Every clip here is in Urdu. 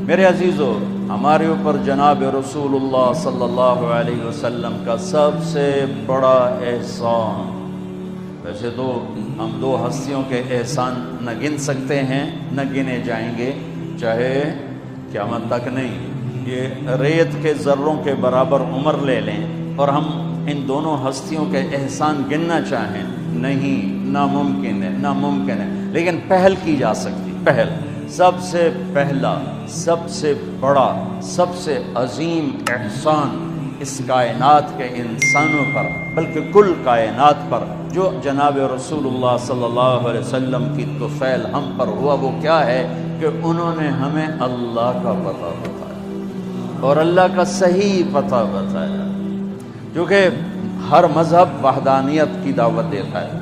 میرے عزیزو، ہمارے اوپر جناب رسول اللہ صلی اللہ علیہ وسلم کا سب سے بڑا احسان، ویسے تو ہم دو ہستیوں کے احسان نہ گن سکتے ہیں، نہ گنے جائیں گے، چاہے قیامت تک نہیں، یہ ریت کے ذروں کے برابر عمر لے لیں اور ہم ان دونوں ہستیوں کے احسان گننا چاہیں، نہیں، ناممکن ہے، ناممکن ہے، لیکن پہل کی جا سکتی، پہل، سب سے پہلا، سب سے بڑا، سب سے عظیم احسان اس کائنات کے انسانوں پر، بلکہ کل کائنات پر، جو جناب رسول اللہ صلی اللہ علیہ وسلم کی طفیل ہم پر ہوا، وہ کیا ہے کہ انہوں نے ہمیں اللہ کا پتہ بتایا اور اللہ کا صحیح پتہ بتایا، کیونکہ ہر مذہب وحدانیت کی دعوت دیتا ہے،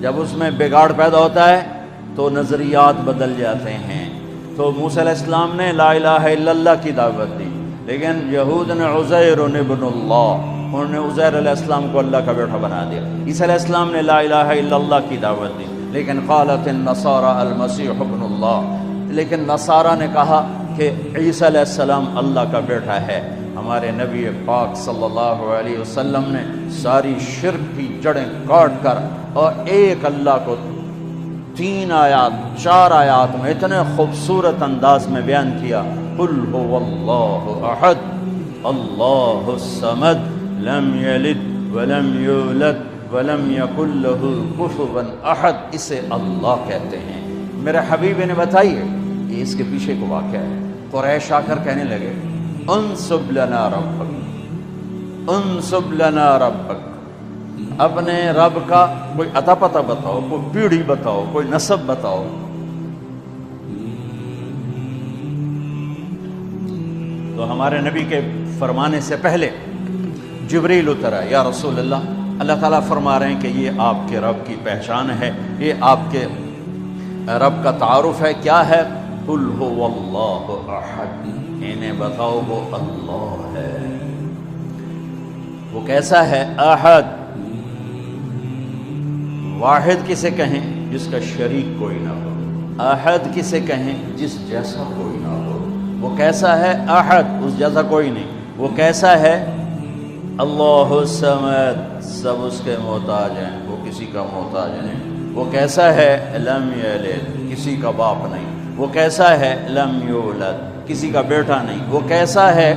جب اس میں بگاڑ پیدا ہوتا ہے تو نظریات بدل جاتے ہیں۔ تو موسیٰ علیہ السلام نے لا الہ الا اللہ کی دعوت دی، لیکن یہود نے عزیر ابن اللہ، انہوں نے عزیر علیہ السلام کو اللہ کا بیٹا بنا دیا۔ عیسیٰ علیہ السلام نے لا الہ الا اللہ کی دعوت دی، لیکن قالت النصارى المسیح ابن اللہ، لیکن نصارہ نے کہا کہ عیسیٰ علیہ السلام اللہ کا بیٹا ہے۔ ہمارے نبی پاک صلی اللہ علیہ وسلم نے ساری شرک کی جڑیں کاٹ کر اور ایک اللہ کو 3 آیات 4 آیات میں اتنے خوبصورت انداز میں بیان کیا، قل هو اللہ احد اللہ الصمد لم یلد ولم یولد ولم یکن له کفوا احد، اسے اللہ کہتے ہیں۔ میرے حبیب نے بتائیے، یہ اس کے پیچھے کو واقعہ ہے۔ قریش آ کر کہنے لگے انصب لنا ربک، انصب لنا ربک، اپنے رب کا کوئی عطا پتہ بتاؤ، کوئی پیڑھی بتاؤ، کوئی نسب بتاؤ۔ تو ہمارے نبی کے فرمانے سے پہلے جبریل اترا، یا رسول اللہ، اللہ تعالیٰ فرما رہے ہیں کہ یہ آپ کے رب کی پہچان ہے، یہ آپ کے رب کا تعارف ہے، کیا ہے؟ قل هو اللہ احد، انہیں بتاؤ وہ اللہ ہے۔ وہ کیسا ہے؟ احد، واحد کسے کہیں؟ جس کا شریک کوئی نہ ہو۔ احد کسے کہیں؟ جس جیسا کوئی نہ ہو۔ وہ کیسا ہے؟ احد، اس جیسا کوئی نہیں۔ وہ کیسا ہے؟ اللہ الصمد، سب اس کے محتاج ہیں، وہ کسی کا محتاج نہیں۔ وہ کیسا ہے؟ لم یلد، کسی کا باپ نہیں۔ وہ کیسا ہے؟ لم یولد، کسی کا بیٹا نہیں۔ وہ کیسا ہے؟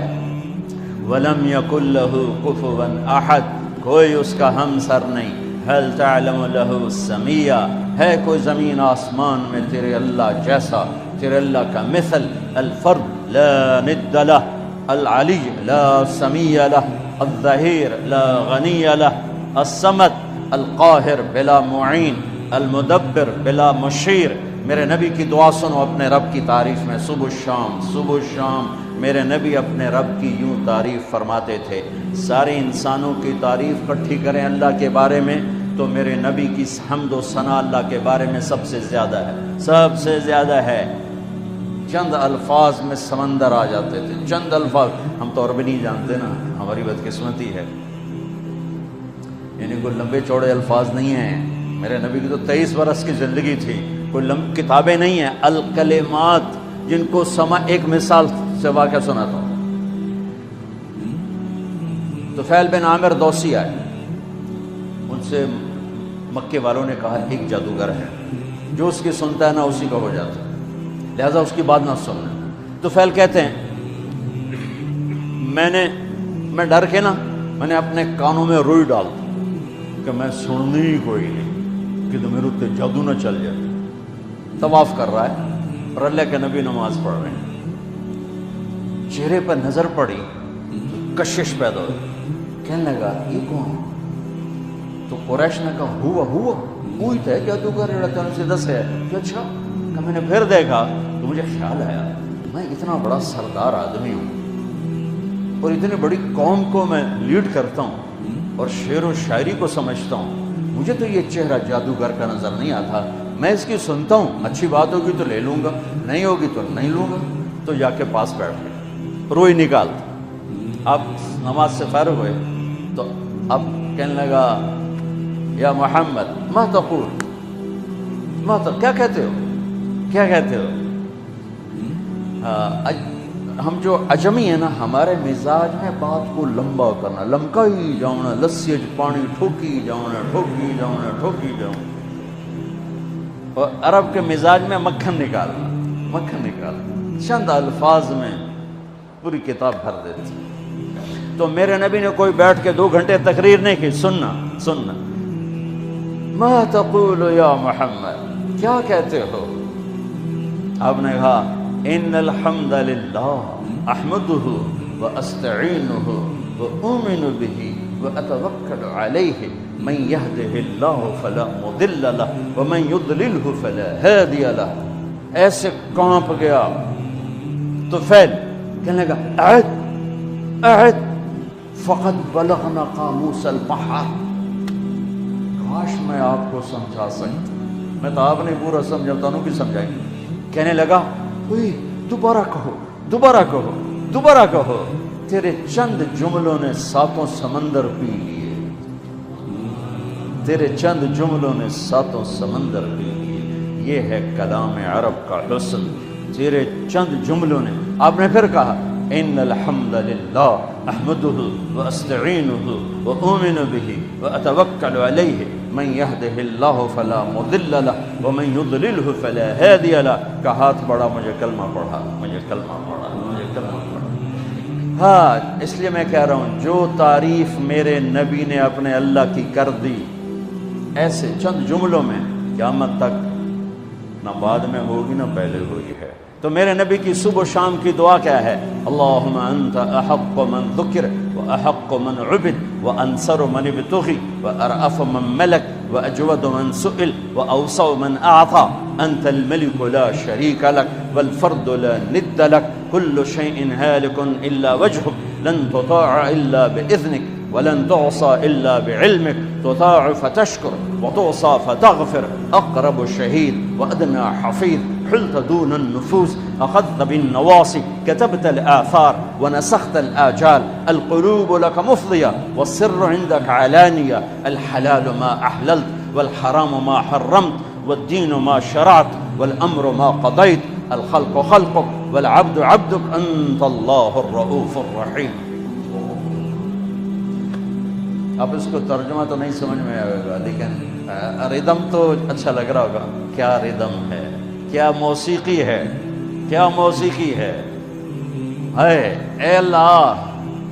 ولم یکن لہ کفوا احد، کوئی اس کا ہمسر نہیں۔ هل تعلم له سمیہ، ہے کوئی زمین آسمان میں تیرے اللہ جیسا، تیرے اللہ کا مثل؟ الفرد لا ند لہ، العلی لا سمیہ لہ، الظہیر لا غنی لہ، الصمد القاہر بلا معین، المدبر بلا مشیر۔ میرے نبی کی دعا سنو اپنے رب کی تعریف میں، صبح شام، صبح شام میرے نبی اپنے رب کی یوں تعریف فرماتے تھے۔ سارے انسانوں کی تعریف کٹھی کریں اللہ کے بارے میں تو میرے نبی کی حمد و ثنا اللہ کے بارے میں سب سے زیادہ ہے، سب سے زیادہ ہے۔ چند الفاظ میں سمندر آ جاتے تھے، چند الفاظ۔ ہم تو عربی نہیں جانتے نا، ہماری بدقسمتی ہے، یعنی کوئی لمبے چوڑے الفاظ نہیں ہیں۔ میرے نبی کی تو 23 برس کی زندگی تھی، کوئی کتابیں نہیں ہیں۔ الکلمات، جن کو سما، ایک مثال سے واقعہ سناتا ہوں۔ طفیل بن عامر دوسی آئے، ان سے مکے والوں نے کہا ایک جادوگر ہے، جو اس کی سنتا ہے نا اسی کا ہو جاتا ہے، لہذا اس کی بات نہ سننا۔ طفیل کہتے ہیں میں ڈر کے نا میں نے اپنے کانوں میں روئی ڈال دی کہ میں سننی ہی کوئی نہیں، کہ تو میرے اتنے جادو نہ چل جائے۔ طواف کر رہا ہے اور اللہ کے نبی نماز پڑھ رہے ہیں، چہرے پر نظر پڑی تو کشش پیدا ہوئی، کہنے لگا یہ کون؟ تو قریش نے کہا ہوئی تھے جادوگر سے دس ہے کہ اچھا۔ کہ میں نے پھر دیکھا تو مجھے خیال آیا میں اتنا بڑا سردار آدمی ہوں اور اتنی بڑی قوم کو میں لیڈ کرتا ہوں اور شعر و شاعری کو سمجھتا ہوں، مجھے تو یہ چہرہ جادوگر کا نظر نہیں آتا، میں اس کی سنتا ہوں، اچھی بات ہوگی تو لے لوں گا، نہیں ہوگی تو نہیں لوں گا۔ تو جا کے پاس بیٹھ گئے، روئی نکالتا۔ اب نماز سے فارغ ہوئے تو اب کہنے لگا یا محمد ما تقول، کیا کہتے ہو، کیا کہتے ہو؟ ہم جو عجمی ہیں نا، ہمارے مزاج میں بات کو لمبا کرنا، لمکائی جاؤنا، لسی پانی ٹھوکی جاؤنا، ٹھوکی جاؤنا، ٹھوکی جاؤنا، اور عرب کے مزاج میں مکھن نکالنا، مکھن نکالنا، چند الفاظ میں پوری کتاب بھر دیتی۔ تو میرے نبی نے کوئی بیٹھ کے 2 گھنٹے تقریر نہیں کی، سننا سننا، ما تقول یا محمد، کیا کہتے ہو؟ آپ نے کہا ان الحمد للہ احمدہ واستعینہ واؤمن بہ واتوکل علیہ من یہدہ اللہ فلا مضل لہ ومن یضللہ فلا ہادی لہ۔ ایسے کانپ گیا تو فعل کہنے لگا اعد اعد فقد بلغنا قاموس البحر۔ کاش میں آپ کو سمجھا سکتا، میں تو آپ نہیں پورا سمجھاتا ہوں کہ سمجھائیں گے۔ کہنے لگا دوبارہ کہو، دوبارہ کہو، دوبارہ کہو، تیرے چند جملوں نے 7 سمندر پی لیے، تیرے چند جملوں نے 7 سمندر پی لیے۔ یہ ہے کلام عرب کا حسن، تیرے چند جملوں نے۔ آپ نے پھر کہا ان الحمد للہ احمدہ واستعینہ واؤمن بہ واتوکل علیہ من یہدہ اللہ فلا مضل لہ ومن یضللہ فلا ہادی لہ۔ کا ہاتھ بڑھا، مجھے کلمہ پڑھا، مجھے کلمہ پڑھا، مجھے کلمہ پڑھا۔ ہاں، اس لیے میں کہہ رہا ہوں، جو تعریف میرے نبی نے اپنے اللہ کی کر دی ایسے چند جملوں میں، قیامت تک نہ بعد میں ہوگی نہ پہلے ہوئی ہے۔ تو میرے نبی کی صبح و شام کی دعا کیا ہے؟ اللہم انت احق من ذکر واحق من عبد وانصر من ابتغی وارأف من ملک واجود من سئل واوسع من اعطى انت الملك لا شریک لک والفرد لا ند لک كل شيء هالك الا وجهك لن تطاع الا باذنك ولن تعصى الا بعلمك تطاع فتشكر وتعصى فتغفر اقرب شهيد وادنى حفيظ حلت دون النفوس اخذت بالنواصي كتبت الاثار ونسخت الاجال القلوب لك مفضيه والسر عندك علانيه الحلال ما احللت والحرام ما حرمت والدين ما شرعت والامر ما قضيت الخلق خلقك والعبد عبدك انت الله الرؤوف الرحيم۔ اب اس کو ترجمہ تو نہیں سمجھ میں آئے گا، لیکن ردم تو اچھا لگ رہا ہوگا۔ کیا ردم ہے، کیا موسیقی ہے، کیا موسیقی ہے۔ اے اللہ،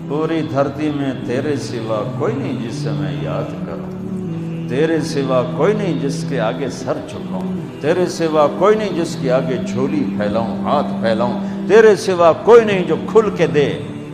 پوری دھرتی میں تیرے سوا کوئی نہیں جس سے میں یاد کروں، تیرے سوا کوئی نہیں جس کے آگے سر جھکاؤں، تیرے سوا کوئی نہیں جس کے آگے جھولی پھیلاؤں، ہاتھ پھیلاؤں، تیرے سوا کوئی نہیں جو کھل کے دے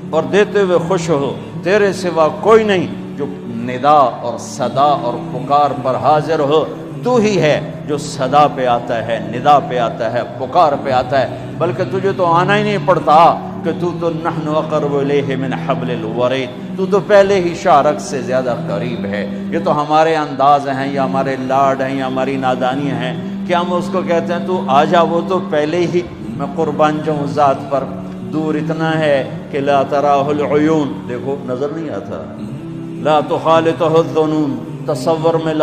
اور دیتے ہوئے خوش ہو، تیرے سوا کوئی نہیں جو ندا اور صدا اور پکار پر حاضر ہو۔ تو ہی ہے جو صدا پہ آتا ہے، ندا پہ آتا ہے، پکار پہ آتا ہے، بلکہ تجھے تو آنا ہی نہیں پڑتا کہ تو نحن اقرب الیہ من حبل الورید، تو پہلے ہی شارک سے زیادہ قریب ہے۔ یہ تو ہمارے انداز ہیں یا ہمارے لاڈ ہیں یا ہماری نادانیاں ہیں کہ ہم اس کو کہتے ہیں تو آ جا، وہ تو پہلے ہی میں قربان جاؤں ذات پر، دور اتنا ہے کہ لا تراہ العیون، دیکھو نظر نہیں آتا، لا تخالطہ الظنون، تصور میں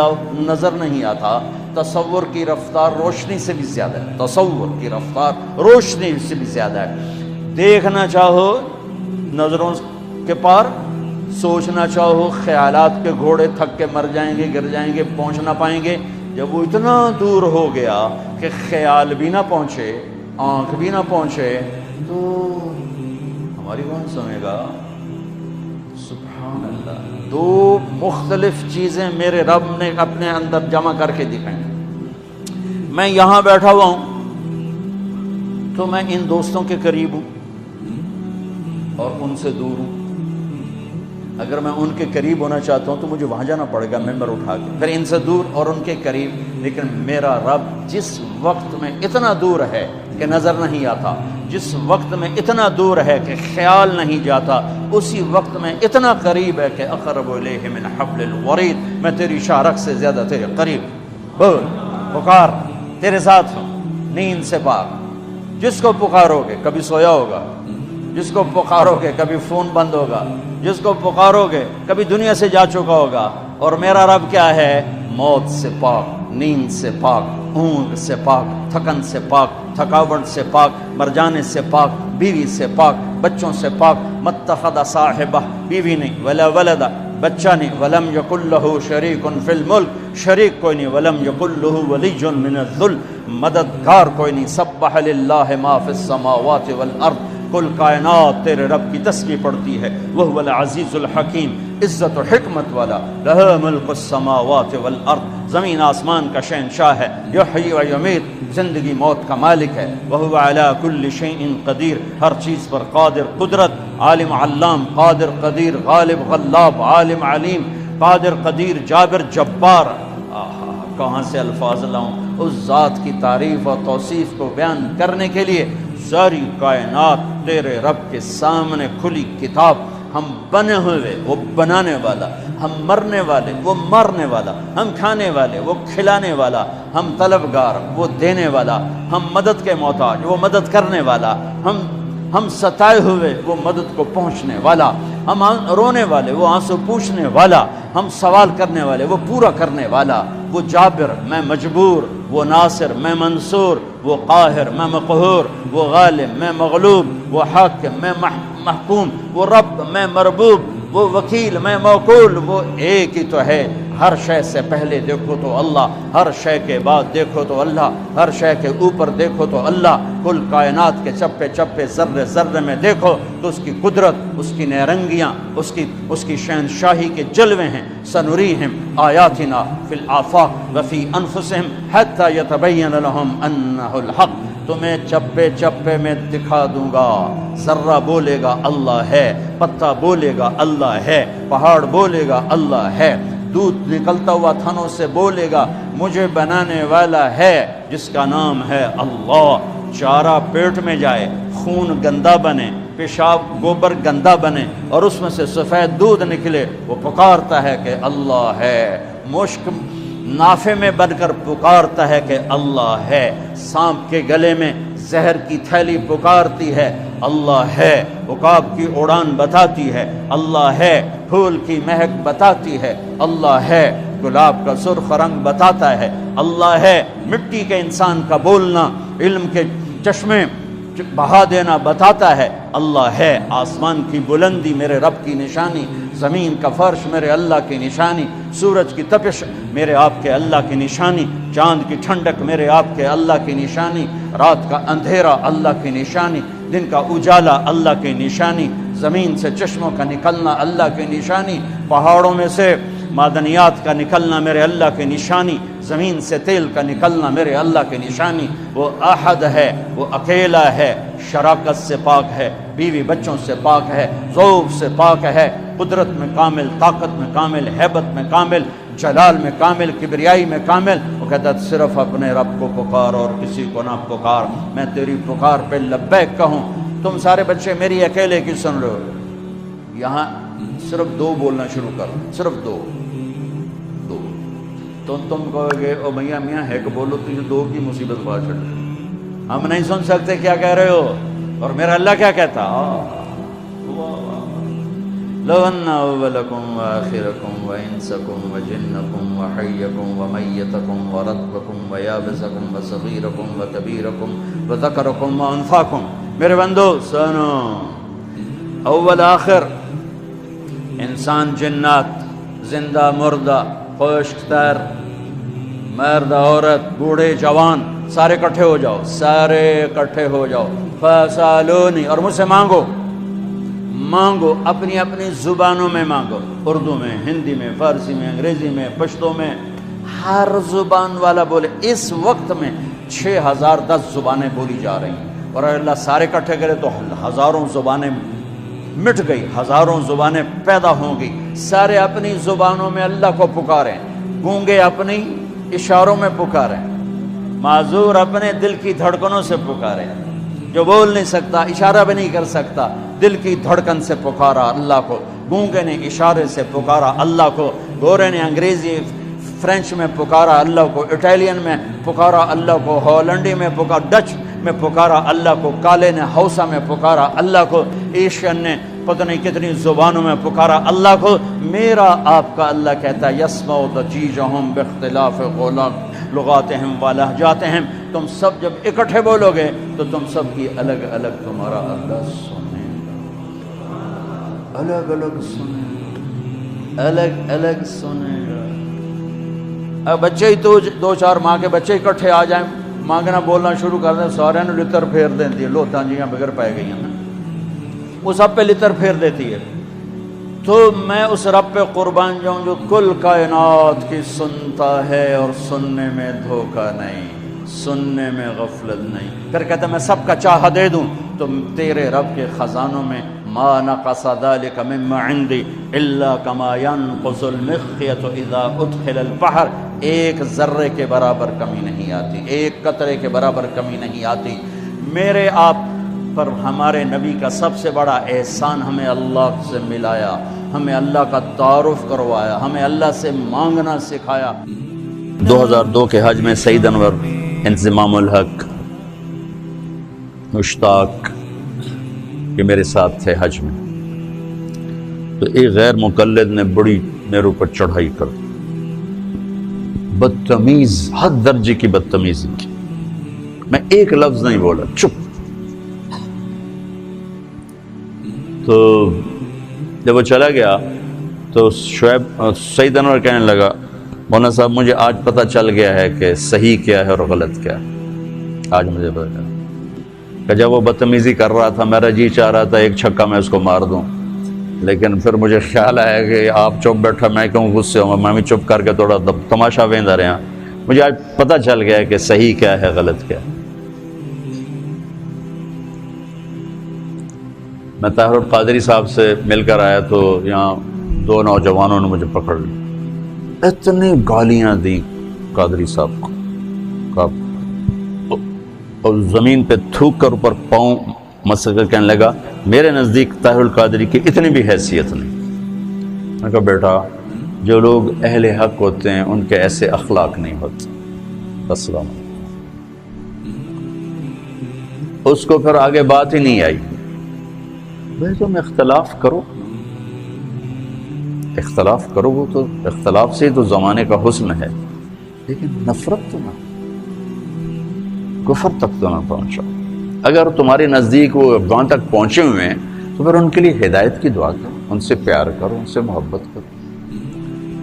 نظر نہیں آتا۔ تصور کی رفتار روشنی سے بھی زیادہ ہے، تصور کی رفتار روشنی سے بھی زیادہ ہے۔ دیکھنا چاہو نظروں کے پار، سوچنا چاہو خیالات کے گھوڑے تھک کے مر جائیں گے، گر جائیں گے، پہنچ نہ پائیں گے۔ جب وہ اتنا دور ہو گیا کہ خیال بھی نہ پہنچے، آنکھ بھی نہ پہنچے، تو ہماری کون سنے گا؟ سبحان اللہ۔ 2 مختلف چیزیں میرے رب نے اپنے اندر جمع کر کے دکھائیں۔ میں یہاں بیٹھا ہوا ہوں تو میں ان دوستوں کے قریب ہوں اور ان سے دور ہوں۔ اگر میں ان کے قریب ہونا چاہتا ہوں تو مجھے وہاں جانا پڑے گا ممبر اٹھا کے، پھر ان سے دور اور ان کے قریب۔ لیکن میرا رب جس وقت میں اتنا دور ہے کہ نظر نہیں آتا، جس وقت میں اتنا دور ہے کہ خیال نہیں جاتا، اسی وقت میں اتنا قریب ہے کہ اقرب الیہ من حبل الورید، میں تیری شارک سے زیادہ تیرے قریب۔ بول، پکار، تیرے ساتھ ہوں، نیند سے پاک۔ جس کو پکارو گے کبھی سویا ہوگا، جس کو پکارو گے کبھی فون بند ہوگا، جس کو پکارو گے کبھی دنیا سے جا چکا ہوگا۔ اور میرا رب کیا ہے؟ موت سے پاک، نیند سے پاک، اونگ سے پاک، تھکن سے پاک، تھکاوٹ سے پاک، مر جانے سے پاک، بیوی سے پاک، بچوں سے پاک، متخذ صاحبہ بیوی نہیں، ولا ولدا بچہ نہیں، ولم یکن لہ شریک فی الملک شریک کوئی نہیں، ولم یکن لہ ولی من الذل مددگار کوئی نہیں، سبح للہ ما فی السماوات والارض کل کائنات تیرے رب کی تسبیح پڑھتی ہے، وہو العزیز الحکیم عزت و حکمت والا، لہ ملک السماوات والارض زمین آسمان کا شہنشاہ ہے، یحیی و یمیت زندگی موت کا مالک ہے، وہو علی کل شیء قدیر ہر چیز پر قادر قدرت، عالم علام قادر قدیر غالب غلاب عالم علیم قادر قدیر جابر جبار۔ کہاں سے الفاظ لاؤں اس ذات کی تعریف اور توصیف کو بیان کرنے کے لیے؟ ساری کائنات تیرے رب کے سامنے کھلی کتاب، ہم بنے ہوئے وہ بنانے والا، ہم مرنے والے وہ مرنے والا، ہم کھانے والے وہ کھلانے والا، ہم طلبگار وہ دینے والا، ہم مدد کے محتاج وہ مدد کرنے والا، ہم ستائے ہوئے وہ مدد کو پہنچنے والا، ہم رونے والے وہ آنسو پوچھنے والا، ہم سوال کرنے والے وہ پورا کرنے والا، وہ جابر میں مجبور، وہ ناصر میں منصور، وہ قاہر میں مقہور، وہ غالب میں مغلوب، وہ حاکم میں محکوم، وہ رب میں مربوب، وہ وکیل میں موکول، وہ ایک ہی تو ہے۔ ہر شے سے پہلے دیکھو تو اللہ، ہر شے کے بعد دیکھو تو اللہ، ہر شے کے اوپر دیکھو تو اللہ، کل کائنات کے چپے چپے ذرے ذرے میں دیکھو تو اس کی قدرت، اس کی نیرنگیاں، اس کی شہنشاہی کے جلوے ہیں۔ سنریہم آیاتنا فی الآفاق وفی انفسہم حتی یتبین لہم انہ الحق، تمہیں چپے چپے میں دکھا دوں گا۔ ذرہ بولے گا اللہ ہے، پتا بولے گا اللہ ہے، پہاڑ بولے گا اللہ ہے، دودھ نکلتا ہوا تھنوں سے بولے گا مجھے بنانے والا ہے جس کا نام ہے اللہ۔ چارہ پیٹ میں جائے، خون گندا بنے، پیشاب گوبر گندا بنے اور اس میں سے سفید دودھ نکلے، وہ پکارتا ہے کہ اللہ ہے۔ مشک نافے میں بن کر پکارتا ہے کہ اللہ ہے۔ سانپ کے گلے میں زہر کی تھیلی پکارتی ہے اللہ ہے۔ عقاب کی اڑان بتاتی ہے اللہ ہے۔ پھول کی مہک بتاتی ہے اللہ ہے۔ گلاب کا سرخ رنگ بتاتا ہے اللہ ہے۔ مٹی کے انسان کا بولنا، علم کے چشمے بہا دینا بتاتا ہے اللہ ہے۔ آسمان کی بلندی میرے رب کی نشانی، زمین کا فرش میرے اللہ کی نشانی، سورج کی تپش میرے آپ کے اللہ کی نشانی، چاند کی ٹھنڈک میرے آپ کے اللہ کی نشانی، رات کا اندھیرا اللہ کی نشانی، دن کا اجالا اللہ کی نشانی، زمین سے چشموں کا نکلنا اللہ کی نشانی، پہاڑوں میں سے معدنیات کا نکلنا میرے اللہ کی نشانی، زمین سے تیل کا نکلنا میرے اللہ کی نشانی۔ وہ احد ہے، وہ اکیلا ہے، شراکت سے پاک ہے، بیوی بچوں سے پاک ہے، ذوق سے پاک ہے، قدرت میں کامل، طاقت میں کامل، ہیبت میں کامل، جلال میں کامل، کبریائی میں کامل۔ وہ کہتا ہے صرف اپنے رب کو پکار اور کسی کو نہ پکار، میں تیری پکار پہ لبیک کہوں۔ تم سارے بچے میری اکیلے کی سن رہے ہو، یہاں صرف دو بولنا شروع کر، صرف دو۔ تو تم کہو گے او میاں میاں ہے کہ بولو، تجھے دو کی مصیبت بات چھڑ، ہم نہیں سن سکتے کیا کہہ رہے ہو، اور میرا اللہ کیا کہتا؟ لو ان اولکم وآخرکم وانسکم وجنکم وحیکم ومیتکم ورطبکم ویابسکم وصغیرکم وکبیرکم وذکرکم وانفاکم۔ میرے بندو سنو، اول آخر، انسان جنات، زندہ مردہ، خشک تر، مرد عورت، بوڑھے جوان، سارے اکٹھے ہو جاؤ، سارے اکٹھے ہو جاؤ، فسالونی، اور مجھ سے مانگو، مانگو، اپنی اپنی زبانوں میں مانگو، اردو میں، ہندی میں، فارسی میں، انگریزی میں، پشتو میں، ہر زبان والا بولے۔ اس وقت میں 6010 زبانیں بولی جا رہی ہیں، اور اللہ سارے اکٹھے کرے تو ہزاروں زبانیں مٹ گئی، ہزاروں زبانیں پیدا ہوں گی۔ سارے اپنی زبانوں میں اللہ کو پکاریں، گونگے اپنی اشاروں میں پکاریں، معذور اپنے دل کی دھڑکنوں سے پکاریں، جو بول نہیں سکتا، اشارہ بھی نہیں کر سکتا، دل کی دھڑکن سے پکارا اللہ کو، گونگے نے اشارے سے پکارا اللہ کو، گورے نے انگریزی فرینچ میں پکارا اللہ کو، اٹیلین میں پکارا اللہ کو، ہالینڈی میں پکارا، ڈچ میں پکارا اللہ کو، کالے نے ہausa میں پکارا اللہ کو، ایشین نے پتہ نہیں کتنی زبانوں میں پکارا اللہ کو۔ میرا آپ کا اللہ کہتا ہے یسمع ضجیجہم باختلاف لغاتہم و لہجاتہم، تم سب جب اکٹھے بولو گے تو تم سب کی الگ الگ تمہارا اللہ سنے گا، الگ الگ سنے گا، الگ الگ سنے گا۔ اب بچے ہی تو دو چار ماں کے بچے اکٹھے آ جائیں، مانگنا بولنا شروع کر دیں، سارے نے لتر پھیر دیتی ہے، لوتاں جیاں بغیر پائے گئی ہیں نا، وہ سب پہ لتر پھیر دیتی ہے۔ تو میں اس رب پہ قربان جاؤں جو کل کائنات کی سنتا ہے اور سننے میں دھوکہ نہیں، سننے میں غفلت نہیں۔ پھر کہتا ہے میں سب کا چاہا دے دوں، تو تیرے رب کے خزانوں میں ما نقص ذلك مما عندي الا كما ينقص المخيط اذا ادخل البحر، ایک ذرے کے برابر کمی نہیں آتی، ایک قطرے کے برابر کمی نہیں آتی۔ میرے آپ پر ہمارے نبی کا سب سے بڑا احسان ہمیں اللہ سے ملایا، ہمیں اللہ کا تعارف کروایا، ہمیں اللہ سے مانگنا سکھایا۔ 2002 کے حج میں سعید انور انضمام الحق مشتاق کہ میرے ساتھ تھے حج میں، تو ایک غیر مقلد نے بڑی میرے اوپر چڑھائی کر، بدتمیز، حد درجے کی بدتمیزی کی۔ میں ایک لفظ نہیں بولا، چپ۔ تو جب وہ چلا گیا تو سعید انور کہنے لگا مولانا صاحب مجھے آج پتہ چل گیا ہے کہ صحیح کیا ہے اور غلط کیا ہے، آج مجھے پتہ چلا کہ جب وہ بدتمیزی کر رہا تھا میرا جی چاہ رہا تھا ایک چھکا میں اس کو مار دوں، لیکن پھر مجھے خیال آیا کہ آپ چپ بیٹھا میں کیوں غصے ہوں، میں بھی چپ کر کے تھوڑا تماشا ویندا رہا۔ مجھے آج پتہ چل گیا کہ صحیح کیا ہے غلط کیا ہے۔ میں طاہر القادری صاحب سے مل کر آیا تو یہاں دو نوجوانوں نے مجھے پکڑ لی، اتنی گالیاں دی قادری صاحب کو، اور زمین پہ تھوک کر اوپر پاؤں مسل کر کہنے لگا میرے نزدیک طاہر القادری کی اتنی بھی حیثیت نہیں۔ میں کہا بیٹا جو لوگ اہل حق ہوتے ہیں ان کے ایسے اخلاق نہیں ہوتے۔ السلام علیکم۔ اس کو پھر آگے بات ہی نہیں آئی۔ بھائی تم اختلاف کرو، اختلاف کرو، وہ تو اختلاف سے تو زمانے کا حسن ہے، لیکن نفرت تو نہ، کفر تک تو نہ پہنچاؤ۔ اگر تمہارے نزدیک وہ وہاں تک پہنچے ہوئے ہیں تو پھر ان کے لیے ہدایت کی دعا کرو، ان سے پیار کرو، ان سے محبت کرو۔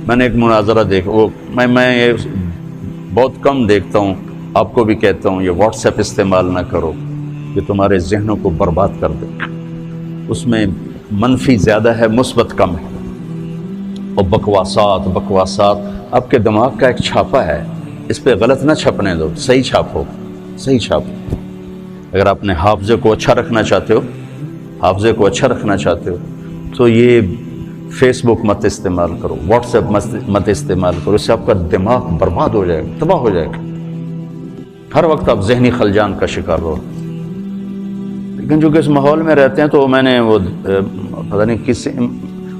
میں نے ایک مناظرہ دیکھا، وہ میں یہ بہت کم دیکھتا ہوں، آپ کو بھی کہتا ہوں یہ واٹس ایپ استعمال نہ کرو، یہ تمہارے ذہنوں کو برباد کر دے۔ اس میں منفی زیادہ ہے، مثبت کم ہے، اور بکواسات آپ کے دماغ کا ایک چھاپا ہے، اس پہ غلط نہ چھپنے دو، صحیح چھاپو، صحیح چھاپو۔ اگر آپ نے حافظے کو اچھا رکھنا چاہتے ہو تو یہ فیس بک مت استعمال کرو، واٹس ایپ مت استعمال کرو، اس سے آپ کا دماغ برباد ہو جائے گا، تباہ ہو جائے گا، ہر وقت آپ ذہنی خلجان کا شکار ہو۔ لیکن جو کہ اس ماحول میں رہتے ہیں تو میں نے وہ پتہ نہیں کس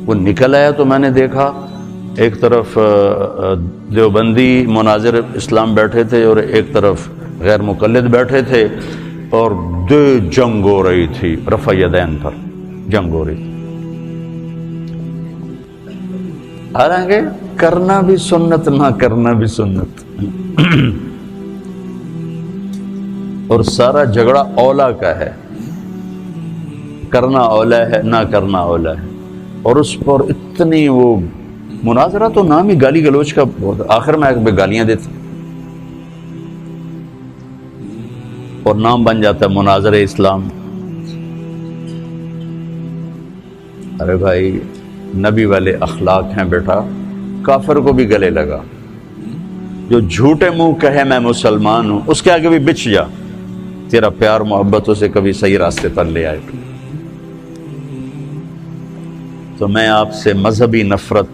وہ نکل آیا تو میں نے دیکھا ایک طرف دیوبندی مناظر اسلام بیٹھے تھے اور ایک طرف غیر مقلد بیٹھے تھے، اور دو جنگ ہو رہی تھی، رفع یدین پر جنگ ہو رہی تھی۔ حالانکہ کرنا بھی سنت، نہ کرنا بھی سنت، اور سارا جھگڑا اولا کا ہے، کرنا اولا ہے، نہ کرنا اولا ہے، اور اس پر اتنی وہ مناظرہ تو نام ہی گالی گلوچ کا بہت، آخر میں گالیاں دیتے اور نام بن جاتا ہے مناظر اسلام۔ ارے بھائی نبی والے اخلاق ہیں بیٹا، کافر کو بھی گلے لگا، جو جھوٹے منہ کہے میں مسلمان ہوں اس کے آگے بھی بچ جا، تیرا پیار محبت اسے کبھی صحیح راستے پر لے آئے گا۔ تو میں آپ سے مذہبی نفرت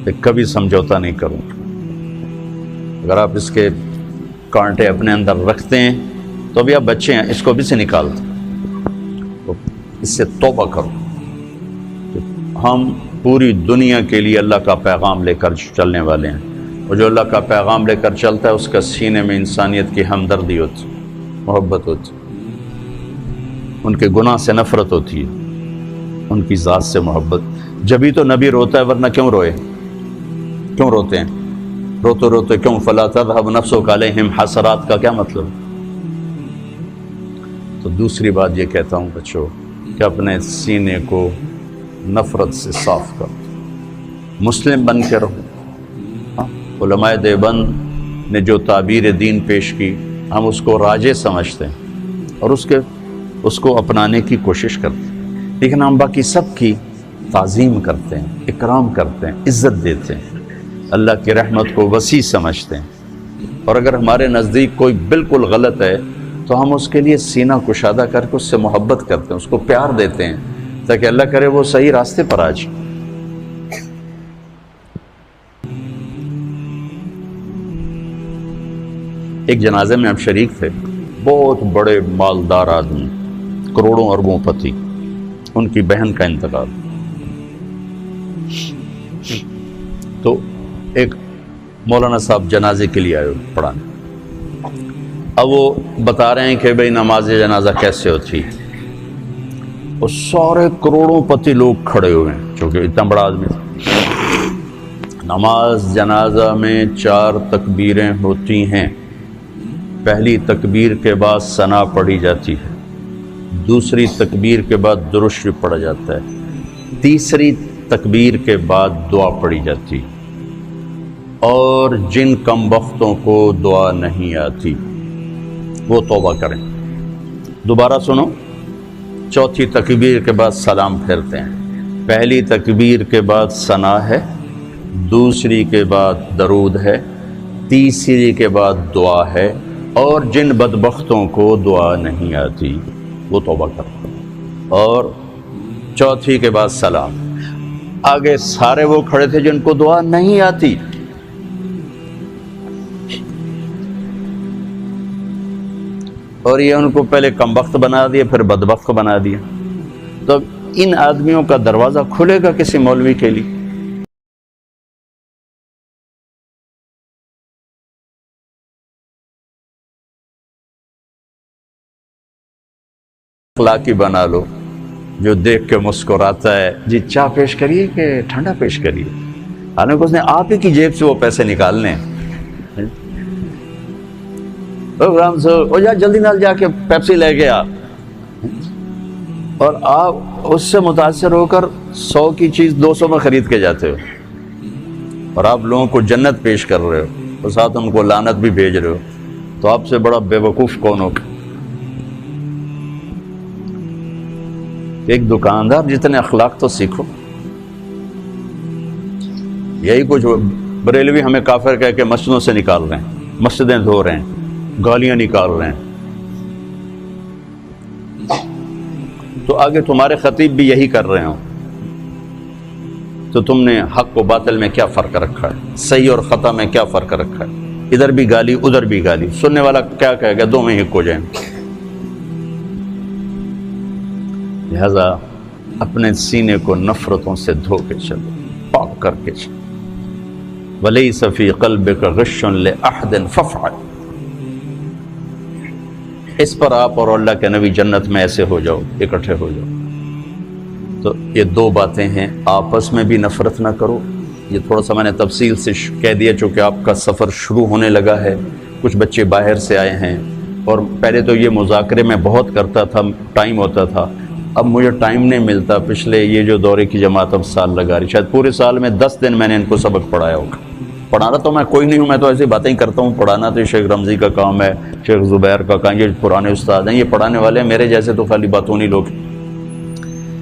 پہ کبھی سمجھوتا نہیں کروں۔ اگر آپ اس کے کانٹے اپنے اندر رکھتے ہیں تو ابھی آپ بچے ہیں، اس کو بھی سے نکال دو، تو اس سے توبہ کرو۔ ہم پوری دنیا کے لیے اللہ کا پیغام لے کر چلنے والے ہیں، اور جو اللہ کا پیغام لے کر چلتا ہے اس کا سینے میں انسانیت کی ہمدردی ہوتی، محبت ہوتی، ان کے گناہ سے نفرت ہوتی ہے، ان کی ذات سے محبت۔ جبھی تو نبی روتا ہے، ورنہ کیوں روئے؟ کیوں روتے ہیں؟ روتے روتے کیوں فلا تذهب نفسك علیہم حسرات کا کیا مطلب؟ تو دوسری بات یہ کہتا ہوں بچوں کہ اپنے سینے کو نفرت سے صاف کرو، مسلم بن کے رہو۔ علماء دیوبند نے جو تعبیر دین پیش کی ہم اس کو راجع سمجھتے ہیں اور اس کو اپنانے کی کوشش کرتے ہیں، لیکن ہم باقی سب کی تعظیم کرتے ہیں، اکرام کرتے ہیں، عزت دیتے ہیں، اللہ کی رحمت کو وسیع سمجھتے ہیں، اور اگر ہمارے نزدیک کوئی بالکل غلط ہے تو ہم اس کے لیے سینہ کشادہ کر کے اس سے محبت کرتے ہیں، اس کو پیار دیتے ہیں تاکہ اللہ کرے وہ صحیح راستے پر آ جائے۔ ایک جنازے میں ہم شریک تھے، بہت بڑے مالدار آدمی، کروڑوں اربوں پتی، ان کی بہن کا انتقال۔ تو ایک مولانا صاحب جنازے کے لیے آئے پڑھانے، اب وہ بتا رہے ہیں کہ بھئی نماز جنازہ کیسے ہوتی، اور سارے کروڑوں پتی لوگ کھڑے ہوئے ہیں چونکہ اتنا بڑا آدمی تھا۔ نماز جنازہ میں 4 تکبیریں ہوتی ہیں، پہلی تکبیر کے بعد ثنا پڑھی جاتی ہے، دوسری تکبیر کے بعد درود شریف پڑھا جاتا ہے، تیسری تکبیر کے بعد دعا پڑھی جاتی، اور جن کم بختوں کو دعا نہیں آتی وہ توبہ کریں۔ دوبارہ سنو، چوتھی تکبیر کے بعد سلام پھیرتے ہیں، پہلی تکبیر کے بعد ثنا ہے، دوسری کے بعد درود ہے، تیسری کے بعد دعا ہے، اور جن بدبختوں کو دعا نہیں آتی وہ توبہ کرتے ہیں، اور چوتھی کے بعد سلام۔ آگے سارے وہ کھڑے تھے جن کو دعا نہیں آتی، اور یہ ان کو پہلے کم بخت بنا دیا پھر بدبخت بنا دیا۔ تو ان آدمیوں کا دروازہ کھلے گا کسی مولوی کے لیے؟ اخلاقی بنا لو، جو دیکھ کے مسکراتا ہے، جی چائے پیش کریے کہ ٹھنڈا پیش کریے، حالانکہ اس نے آپ ہی کی جیب سے وہ پیسے نکالنے ہیں۔ جلدی نال جا کے پیپسی لے کے آ، اور آپ اس سے متاثر ہو کر 100 کی چیز 200 میں خرید کے جاتے ہو، اور آپ لوگوں کو جنت پیش کر رہے ہو اور ساتھ ان کو لعنت بھی بھیج رہے ہو، تو آپ سے بڑا بے وقوف کون ہوگا؟ ایک دکاندار جتنے اخلاق تو سیکھو۔ یہی کچھ بریلوی ہمیں کافر کہہ کے مسجدوں سے نکال رہے ہیں، مسجدیں دھو رہے ہیں، گالیاں نکال رہے ہیں، تو آگے تمہارے خطیب بھی یہی کر رہے ہوں، تو تم نے حق و باطل میں کیا فرق رکھا ہے، صحیح اور خطا میں کیا فرق رکھا ہے؟ ادھر بھی گالی ادھر بھی گالی، سننے والا کیا کہے گا؟ دو میں ہک ہو جائیں۔ لہذا اپنے سینے کو نفرتوں سے دھو کے چلو، پاک کر کے چلو۔ وَلَيْسَ فِي قَلْبِكَ غِشٌّ لِأَحَدٍ فَافْعَلْ، اس پر آپ اور اللہ کے نبی جنت میں ایسے ہو جاؤ، اکٹھے ہو جاؤ۔ تو یہ 2 باتیں ہیں، آپس میں بھی نفرت نہ کرو۔ یہ تھوڑا سا میں نے تفصیل سے کہہ دیا چونکہ آپ کا سفر شروع ہونے لگا ہے، کچھ بچے باہر سے آئے ہیں، اور پہلے تو یہ مذاکرے میں بہت کرتا تھا، ٹائم ہوتا تھا، اب مجھے ٹائم نہیں ملتا۔ پچھلے یہ جو دورے کی جماعت اب سال لگا رہی، شاید پورے سال میں 10 دن میں نے ان کو سبق پڑھایا ہوگا۔ پڑھانا تو میں کوئی نہیں ہوں، میں تو ایسی باتیں ہی کرتا ہوں، پڑھانا تو شیخ رمضی کا کام ہے، شیخ زبیر کا کام، یہ پرانے استاد ہیں، یہ پڑھانے والے ہیں، میرے جیسے تو خالی باتونی لوگ ہیں۔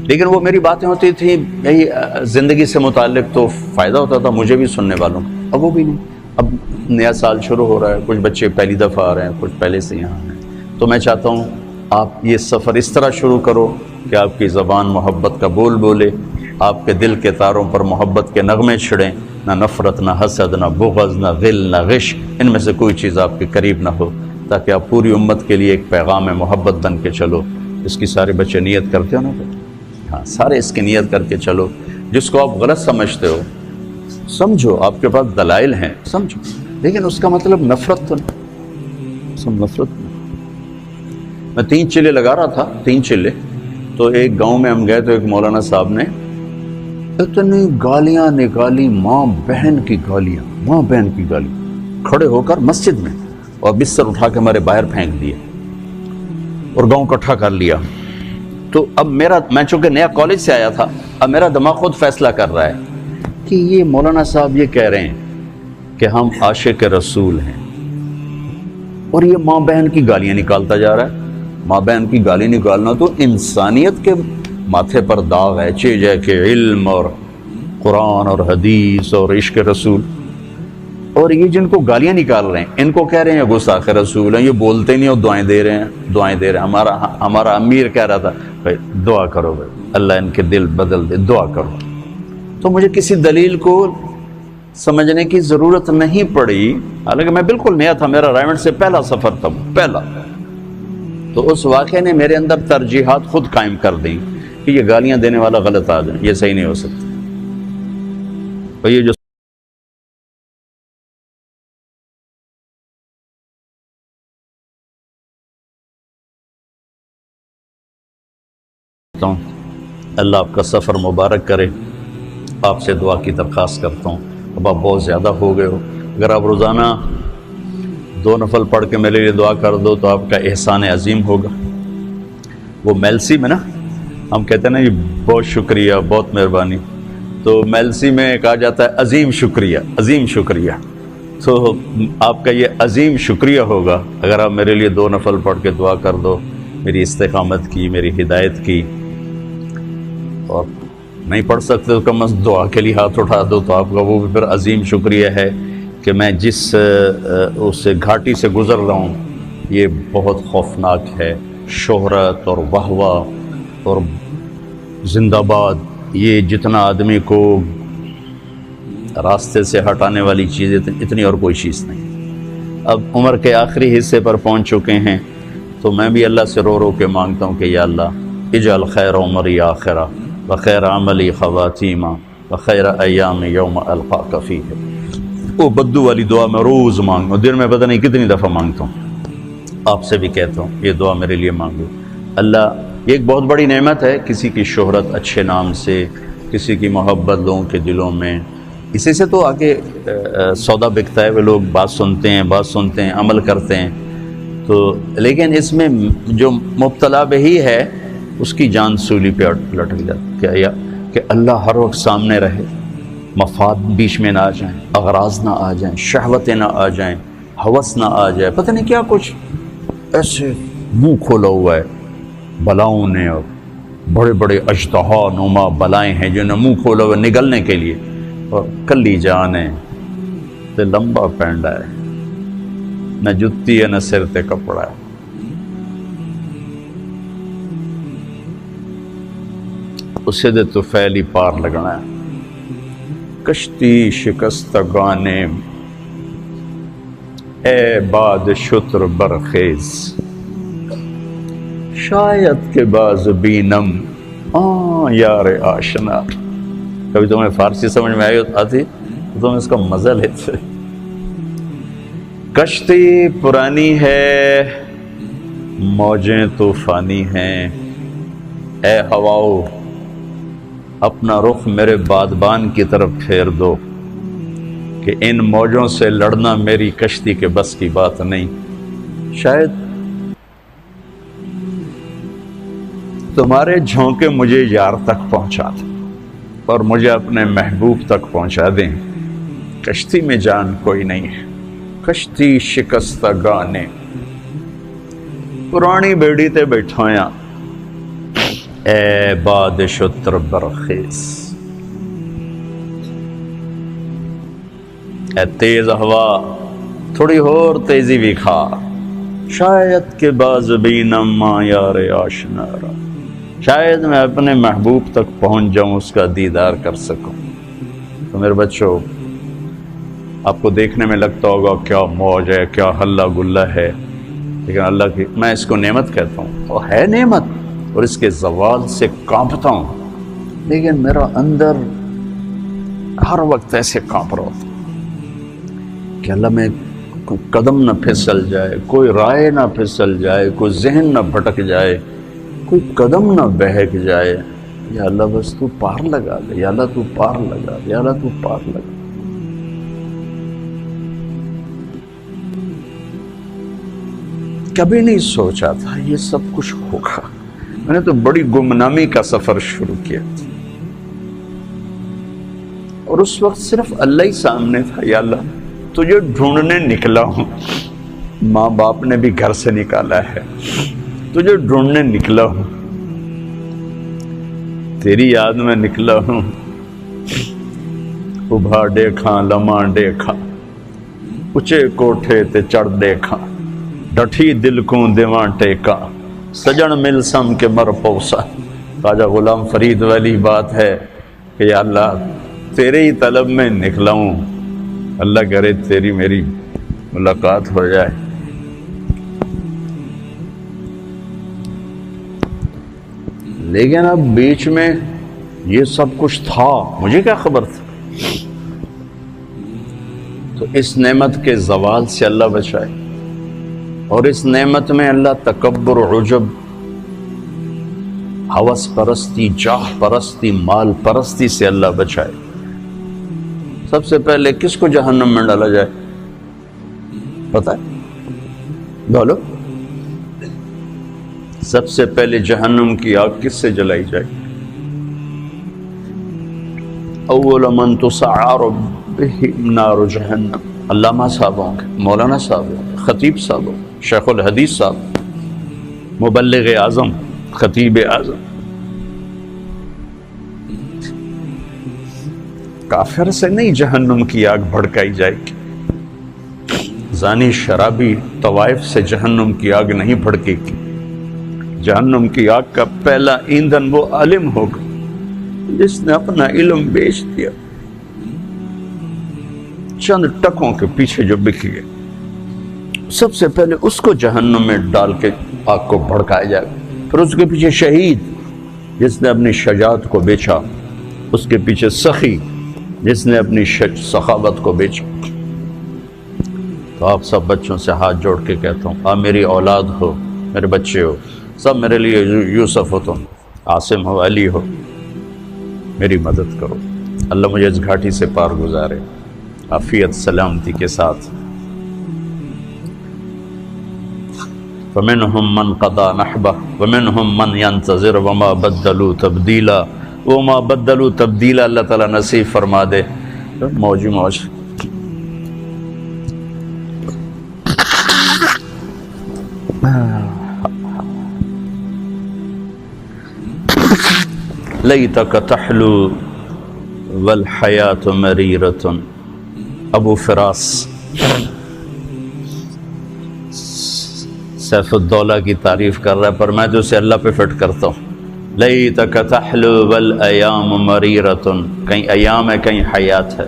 لیکن وہ میری باتیں ہوتی تھیں یہی زندگی سے متعلق، تو فائدہ ہوتا تھا مجھے بھی سننے والوں کو۔ اب وہ بھی نہیں، اب نیا سال شروع ہو رہا ہے، کچھ بچے پہلی دفعہ آ رہے ہیں، کچھ پہلے سے یہاں ہیں، تو میں چاہتا ہوں آپ یہ سفر اس طرح شروع کرو کہ آپ کی زبان محبت کا بول بولے، آپ کے دل کے تاروں پر محبت کے نغمے چھڑیں، نہ نفرت، نہ حسد، نہ بغض، نہ غل، نہ غش، ان میں سے کوئی چیز آپ کے قریب نہ ہو، تاکہ آپ پوری امت کے لیے ایک پیغام محبت بن کے چلو۔ اس کی سارے بچے نیت کرتے ہو نا؟ ہاں، سارے اس کی نیت کر کے چلو۔ جس کو آپ غلط سمجھتے ہو سمجھو، آپ کے پاس دلائل ہیں، سمجھو، لیکن اس کا مطلب نفرت تو نہیں، سب نفرت نہیں۔ میں 3 چلے لگا رہا تھا، 3 چلے، تو ایک گاؤں میں ہم گئے تو ایک مولانا صاحب نے اتنی گالیاں نکالی، ماں بہن کی گالیاں، ماں بہن کی گالی، کھڑے ہو کر مسجد میں، اور بستر اٹھا کے ہمارے باہر پھینک دیا اور گاؤں اکٹھا کر لیا۔ تو اب میں چونکہ نیا کالج سے آیا تھا، اب میرا دماغ خود فیصلہ کر رہا ہے کہ یہ مولانا صاحب یہ کہہ رہے ہیں کہ ہم عاشق رسول ہیں، اور یہ ماں بہن کی گالیاں نکالتا جا رہا ہے۔ ماں بہن کی گالی نکالنا تو انسانیت کے ماتھے پر داغ ہے، چیز ہے کہ علم اور قرآن اور حدیث اور عشق رسول، اور یہ جن کو گالیاں نکال رہے ہیں ان کو کہہ رہے ہیں گستاخ رسول ہیں، یہ بولتے نہیں اور دعائیں دے رہے ہیں۔ ہمارا امیر کہہ رہا تھا بھائی دعا کرو، بھائی اللہ ان کے دل بدل دے، دعا کرو۔ تو مجھے کسی دلیل کو سمجھنے کی ضرورت نہیں پڑی، حالانکہ میں بالکل نیا تھا، میرا رائمنڈ سے پہلا سفر تھا، پہلا۔ تو اس واقعے نے میرے اندر ترجیحات خود قائم کر دیں کہ یہ گالیاں دینے والا غلط آدمی، یہ صحیح نہیں ہو سکتا۔ اور یہ جو اللہ آپ کا سفر مبارک کرے، آپ سے دعا کی درخواست کرتا ہوں۔ اب آپ بہت زیادہ ہو گئے ہو، اگر آپ روزانہ 2 نفل پڑھ کے میرے لیے دعا کر دو تو آپ کا احسان عظیم ہوگا۔ وہ میلسی میں نا ہم کہتے ہیں نا یہ بہت شکریہ، بہت مہربانی، تو میلسی میں کہا جاتا ہے عظیم شکریہ، عظیم شکریہ۔ تو آپ کا یہ عظیم شکریہ ہوگا اگر آپ میرے لیے 2 نفل پڑھ کے دعا کر دو، میری استقامت کی، میری ہدایت کی۔ اور نہیں پڑھ سکتے تو کم از کم دعا کے لیے ہاتھ اٹھا دو، تو آپ کا وہ بھی پھر عظیم شکریہ ہے کہ میں جس اس گھاٹی سے گزر رہا ہوں یہ بہت خوفناک ہے، شہرت اور واہ واہ اور زندہ باد، یہ جتنا آدمی کو راستے سے ہٹانے والی چیز اتنی اور کوئی چیز نہیں۔ اب عمر کے آخری حصے پر پہنچ چکے ہیں، تو میں بھی اللہ سے رو رو کے مانگتا ہوں کہ یا اللہ اجعل خیر عمری آخرہ وخیر عملی خواتیمہ وخیر ایام یوم القاک فیہ۔ وہ بدو والی دعا میں روز مانگتا ہوں، دن میں پتہ نہیں کتنی دفعہ مانگتا ہوں، آپ سے بھی کہتا ہوں یہ دعا میرے لیے مانگو۔ اللہ، یہ ایک بہت بڑی نعمت ہے، کسی کی شہرت اچھے نام سے، کسی کی محبت لوگوں کے دلوں میں، اسی سے تو آگے سودا بکتا ہے، وہ لوگ بات سنتے ہیں عمل کرتے ہیں۔ تو لیکن اس میں جو مبتلا بہی ہے اس کی جان سولی پہ لٹک جاتی ہے کہ اللہ ہر وقت سامنے رہے، مفاد بیچ میں نہ آ جائیں، اغراض نہ آ جائیں، شہوتیں نہ آ جائیں، ہوس نہ آ جائے، پتہ نہیں کیا کچھ ایسے منہ کھولا ہوا ہے بلاؤں نے، اور بڑے بڑے اژدہا نما بلائیں ہیں جنہیں منہ کھولا ہوا نگلنے کے لیے، اور کلی جان ہے تے لمبا پینڈا ہے، نہ جتی ہے نہ سر تے کپڑا ہے۔ اسے دے تو فیلی پار لگنا ہے، کشتی شکستگانے اے باد شتر برخیز، شاید کے باز بینم یار آشنا۔ کبھی تمہیں فارسی سمجھ میں آتی تو تم اس کا مزہ لیتے۔ کشتی پرانی ہے، موجیں طوفانی ہیں، اے ہواؤ اپنا رخ میرے بادبان کی طرف پھیر دو کہ ان موجوں سے لڑنا میری کشتی کے بس کی بات نہیں۔ شاید تمہارے جھونکے مجھے یار تک پہنچا دیں اور مجھے اپنے محبوب تک پہنچا دیں، کشتی میں جان کوئی نہیں ہے، کشتی شکستگانے پرانی بیڑی تے بیٹھویاں اے باد شتر برخیز، اے تیز ہوا تھوڑی اور تیزی بھی کھا، شاید کے باز بینم ماں یار آشنا، شاید میں اپنے محبوب تک پہنچ جاؤں، اس کا دیدار کر سکوں۔ تو میرے بچوں، آپ کو دیکھنے میں لگتا ہوگا کیا موج ہے، کیا ہلا گلا ہے، لیکن اللہ کی میں اس کو نعمت کہتا ہوں، اور ہے نعمت، اور اس کے زوال سے کانپتا ہوں، لیکن میرا اندر ہر وقت ایسے کانپ رہا ہوتا کہ اللہ میں کوئی قدم نہ پھسل جائے، کوئی رائے نہ پھسل جائے، کوئی ذہن نہ بھٹک جائے، کوئی قدم نہ بہک جائے، یا اللہ بس تو پار لگا دے، یا اللہ تو پار لگا دے، یا اللہ تو پار لگا دے۔ کبھی نہیں سوچا تھا یہ سب کچھ ہوگا. میں نے تو بڑی گمنامی کا سفر شروع کیا اور اس وقت صرف اللہ ہی سامنے تھا. یا اللہ تجھے ڈھونڈنے نکلا ہوں. ماں باپ نے بھی گھر سے نکالا ہے, تجھے ڈھونڈنے نکلا ہوں, تیری یاد میں نکلا ہوں. ابھا دیکھا لمحہ دیکھا, اچے کوٹھے تے چڑھ دیکھا, ڈٹھی دل کو دیواں ٹیکا, سجن مل سم کے مر پوسا. خواجہ غلام فرید والی بات ہے کہ یا اللہ تیرے ہی طلب میں نکلا ہوں, اللہ کرے تیری میری ملاقات ہو جائے. لیکن اب بیچ میں یہ سب کچھ تھا, مجھے کیا خبر تھا. تو اس نعمت کے زوال سے اللہ بچائے, اور اس نعمت میں اللہ تکبر, عجب, ہوس پرستی, جاہ پرستی, مال پرستی سے اللہ بچائے. سب سے پہلے کس کو جہنم میں ڈالا جائے پتہ ہے؟ بولو. سب سے پہلے جہنم کی آگ کس سے جلائی جائے؟ اول من تسعر بہ نار جہنم. علامہ صاحب ہوں گے, مولانا صاحب ہوں گے, خطیب صاحب ہوں گے, شیخ الحدیث صاحب, مبلغ اعظم, خطیب اعظم. کافر سے نہیں جہنم کی آگ بھڑکائی جائے گی. زانی شرابی طوائف سے جہنم کی آگ نہیں بھڑکے گی. جہنم کی آگ کا پہلا ایندھن وہ عالم ہوگا جس نے اپنا علم بیچ دیا, چند ٹکوں کے پیچھے جو بک گئے. سب سے پہلے اس کو جہنم میں ڈال کے آگ کو بھڑکایا جائے. پھر اس کے پیچھے شہید جس نے اپنی شجاعت کو بیچا, اس کے پیچھے سخی جس نے اپنی سخاوت کو بیچا. تو آپ سب بچوں سے ہاتھ جوڑ کے کہتا ہوں, آپ میری اولاد ہو, میرے بچے ہو, سب میرے لیے یوسف ہو, تم عاصم ہو, علی ہو, میری مدد کرو. اللہ مجھے اس گھاٹی سے پار گزارے عافیت سلامتی کے ساتھ. فَمِنْهُمْ مَنْ قَضَى نَحْبَهُ وَمِنْهُمْ مَنْ يَنْتَظِرُ وَمَا بَدَّلُوا تَبْدِيلًا. وَمَا بَدَّلُوا تَبْدِيلًا اللہ تعالیٰ نصیب فرما دے. موج موج. لیتک تحلو والحیات مریرۃ. ابو فراس سیف الدولہ کی تعریف کر رہا ہے, پر میں تو اسے اللہ پہ فٹ کرتا ہوں. لیتک تحلو والایام مریرۃ, کہیں ایام ہے کہیں حیات ہے.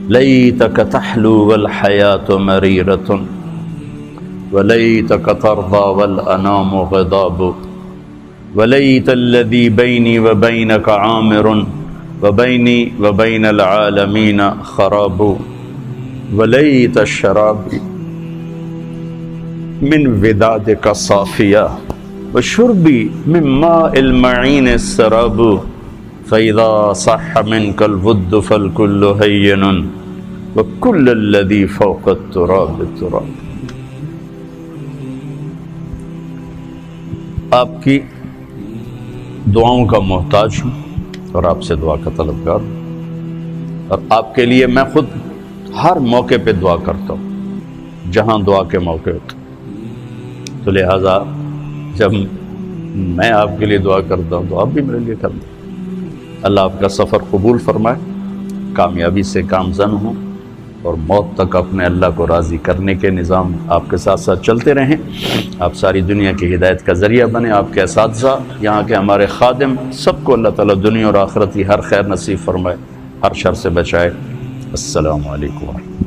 لیتک تحلو والحیات مریرۃ ولیتک ترضى والانام غضاب. ولیت الذی بینی وبینک عامر وبینی وبین العالمین خراب. ولیت الشراب من ودادک صافیہ وشربی من ماء المعین السراب. فإذا صح منك الود فالكل هين وكل الذي فوق التراب التراب. آپ کی دعاؤں کا محتاج ہوں اور آپ سے دعا کا طلبگار ہوں, اور آپ کے لیے میں خود ہر موقع پہ دعا کرتا ہوں جہاں دعا کے موقع ہوتے. تو لہٰذا جب میں آپ کے لیے دعا کرتا ہوں تو آپ بھی میرے لیے کرنا. اللہ آپ کا سفر قبول فرمائے, کامیابی سے گامزن ہوں, اور موت تک اپنے اللہ کو راضی کرنے کے نظام آپ کے ساتھ ساتھ چلتے رہیں. آپ ساری دنیا کی ہدایت کا ذریعہ بنیں. آپ کے اساتذہ, یہاں کے ہمارے خادم, سب کو اللہ تعالیٰ دنیا اور آخرت کی ہر خیر نصیب فرمائے, ہر شر سے بچائے. السلام علیکم.